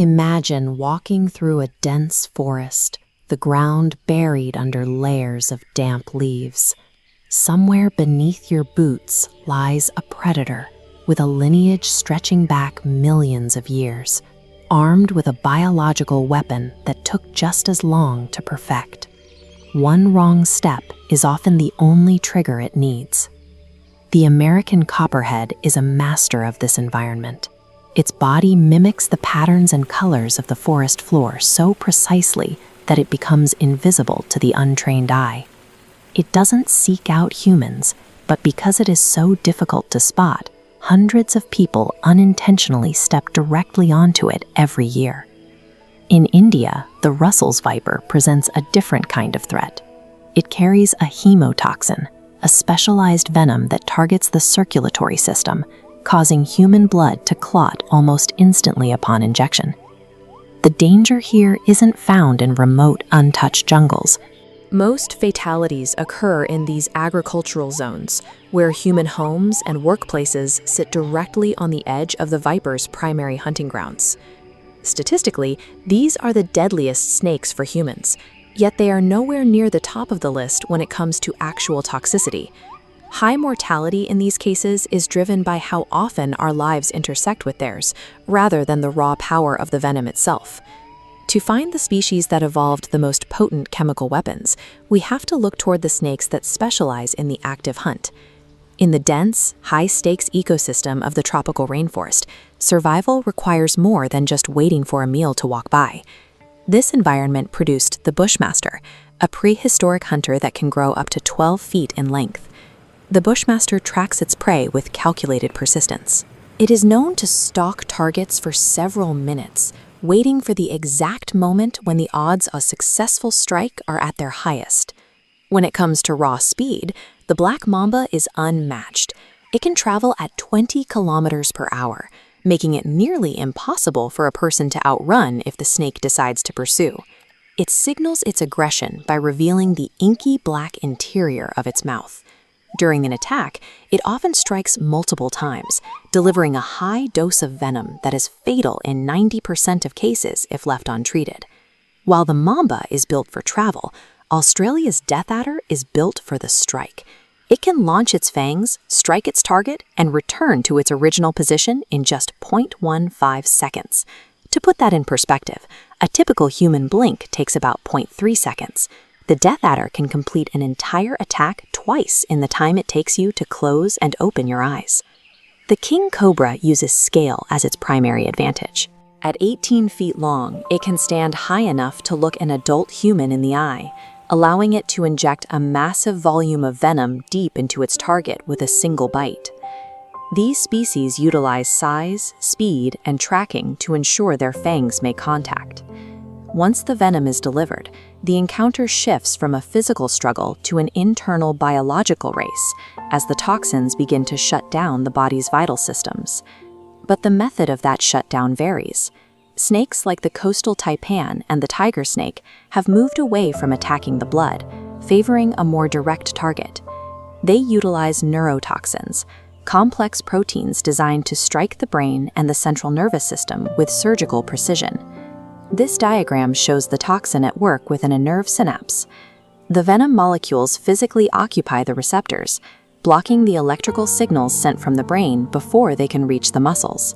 Imagine walking through a dense forest, the ground buried under layers of damp leaves. Somewhere beneath your boots lies a predator with a lineage stretching back millions of years, armed with a biological weapon that took just as long to perfect. One wrong step is often the only trigger it needs. The American copperhead is a master of this environment. Its body mimics the patterns and colors of the forest floor so precisely that it becomes invisible to the untrained eye. It doesn't seek out humans, but because it is so difficult to spot, hundreds of people unintentionally step directly onto it every year. In India, the Russell's viper presents a different kind of threat. It carries a hemotoxin, a specialized venom that targets the circulatory system, causing human blood to clot almost instantly upon injection. The danger here isn't found in remote, untouched jungles. Most fatalities occur in these agricultural zones, where human homes and workplaces sit directly on the edge of the viper's primary hunting grounds. Statistically, these are the deadliest snakes for humans, yet they are nowhere near the top of the list when it comes to actual toxicity. High mortality in these cases is driven by how often our lives intersect with theirs, rather than the raw power of the venom itself. To find the species that evolved the most potent chemical weapons, we have to look toward the snakes that specialize in the active hunt. In the dense, high-stakes ecosystem of the tropical rainforest, survival requires more than just waiting for a meal to walk by. This environment produced the Bushmaster, a prehistoric hunter that can grow up to 12 feet in length. The Bushmaster tracks its prey with calculated persistence. It is known to stalk targets for several minutes, waiting for the exact moment when the odds of a successful strike are at their highest. When it comes to raw speed, the black mamba is unmatched. It can travel at 20 kilometers per hour, making it nearly impossible for a person to outrun if the snake decides to pursue. It signals its aggression by revealing the inky black interior of its mouth. During an attack, it often strikes multiple times, delivering a high dose of venom that is fatal in 90% of cases if left untreated. While the mamba is built for travel, Australia's death adder is built for the strike. It can launch its fangs, strike its target, and return to its original position in just 0.15 seconds. To put that in perspective, a typical human blink takes about 0.3 seconds. The death adder can complete an entire attack twice in the time it takes you to close and open your eyes. The king cobra uses scale as its primary advantage. At 18 feet long, it can stand high enough to look an adult human in the eye, allowing it to inject a massive volume of venom deep into its target with a single bite. These species utilize size, speed, and tracking to ensure their fangs make contact. Once the venom is delivered, the encounter shifts from a physical struggle to an internal biological race as the toxins begin to shut down the body's vital systems. But the method of that shutdown varies. Snakes like the coastal taipan and the tiger snake have moved away from attacking the blood, favoring a more direct target. They utilize neurotoxins, complex proteins designed to strike the brain and the central nervous system with surgical precision. This diagram shows the toxin at work within a nerve synapse. The venom molecules physically occupy the receptors, blocking the electrical signals sent from the brain before they can reach the muscles.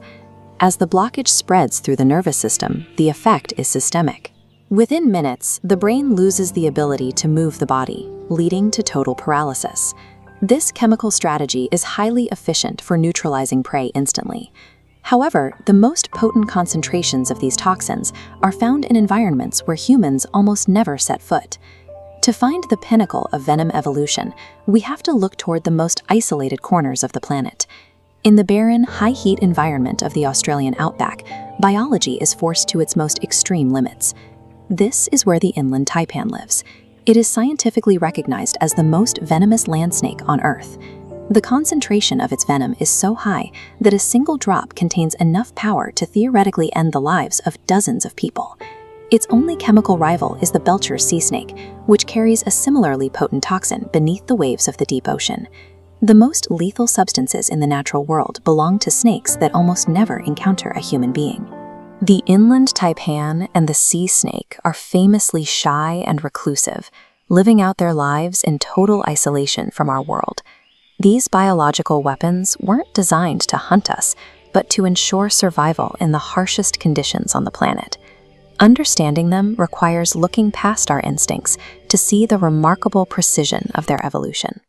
As the blockage spreads through the nervous system, the effect is systemic. Within minutes, the brain loses the ability to move the body, leading to total paralysis. This chemical strategy is highly efficient for neutralizing prey instantly. However, the most potent concentrations of these toxins are found in environments where humans almost never set foot. To find the pinnacle of venom evolution, we have to look toward the most isolated corners of the planet. In the barren, high-heat environment of the Australian outback, biology is forced to its most extreme limits. This is where the inland taipan lives. It is scientifically recognized as the most venomous land snake on Earth. The concentration of its venom is so high that a single drop contains enough power to theoretically end the lives of dozens of people. Its only chemical rival is the Belcher's sea snake, which carries a similarly potent toxin beneath the waves of the deep ocean. The most lethal substances in the natural world belong to snakes that almost never encounter a human being. The inland taipan and the sea snake are famously shy and reclusive, living out their lives in total isolation from our world. These biological weapons weren't designed to hunt us, but to ensure survival in the harshest conditions on the planet. Understanding them requires looking past our instincts to see the remarkable precision of their evolution.